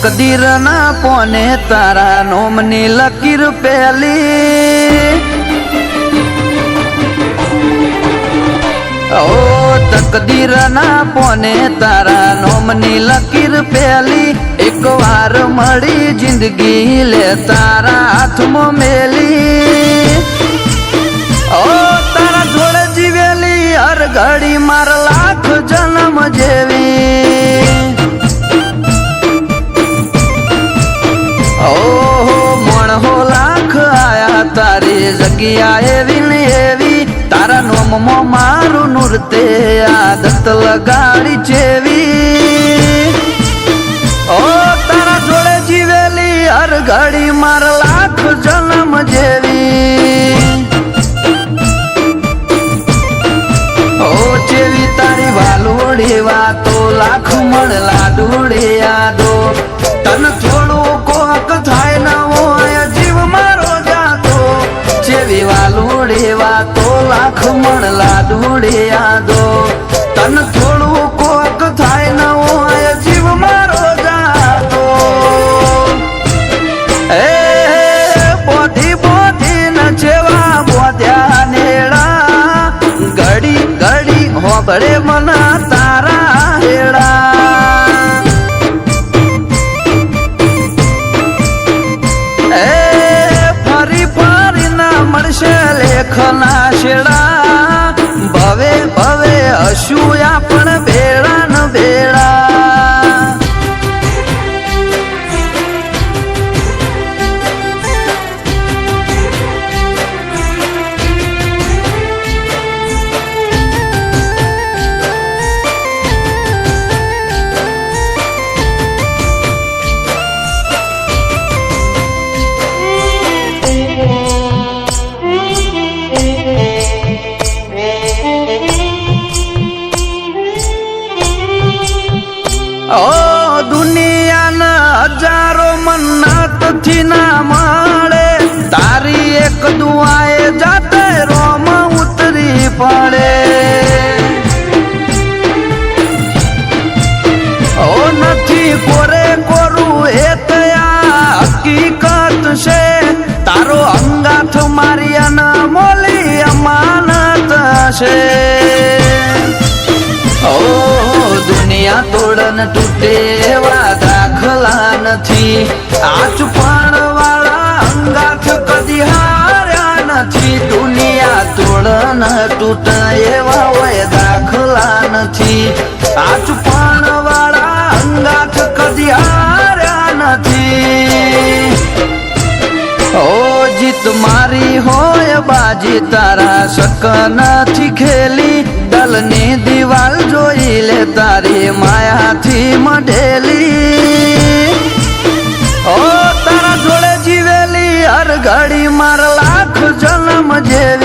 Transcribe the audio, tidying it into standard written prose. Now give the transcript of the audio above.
તકદીર ના પોને તારા નોમની લકીર પેલી ઓ તકદીર ના પોને તારા નોમની લકીર પેલી એક વાર મળી જિંદગી લે તારા હાથમાં મેલી ઓ તારા જોડે જીવેલી હર ઘડી માર લાખ જન્મ જેવી ઓહો મણહો લાખ આયા તારી જગ્યા એવી ને એવી તારા નોમમાં મારું નૃત્ય આદત લગાડી ચેવી ઓ તારા જોડે જીવેલી હર ઘડી માર લાખ જન્મ જેવી ઓ ચેવી તારી વાલોડી વાતો લાખ મણ લાડુડી યાદો તન થોડું કોક થાય ન હોય જીવ મારો જાતો જેવી વાલુડી વાતો લાખ મણ લાડુડી યાદો તન થોડું કોક થાય ન હોય જીવ મારો જાતો એ બોધી બોધી ન જેવા બોધ્યા નેડા ઘડી ઘડી હોબળે મના તારા હેડા લેખના શેડા ભવે ભવે હશું આપણ બેડા ન બેડા ઓ દુનિયાના હજારો મન્નત થી ના મળે તારી એક દુઆએ જાતે રોમ ઉતરી પડે ઓ નથી કોરે કોરું એ તયા હકીકત છે તારો અંગાથ મારી અનમોલી અમાનત છે ઓ દુનિયા તોડન તૂટે એવા દાખલા નથી આ ચુપાણ વાળા અંગાથ કદી હાર્યા નથી દુનિયા તોડન તૂટે એવા હોય દાખલા નથી આ ચુપાણ વાળા અંગાથ કદી હાર્યા નથી ઓ જીત મારી હોય બાજી તારા શક નથી ખેલી દલની દિવાલ જોઈ લે તારી માયાથી મઢેલી ઓ તારા જોડે જીવેલી હર ઘડી માર લાખ જન્મ જેવી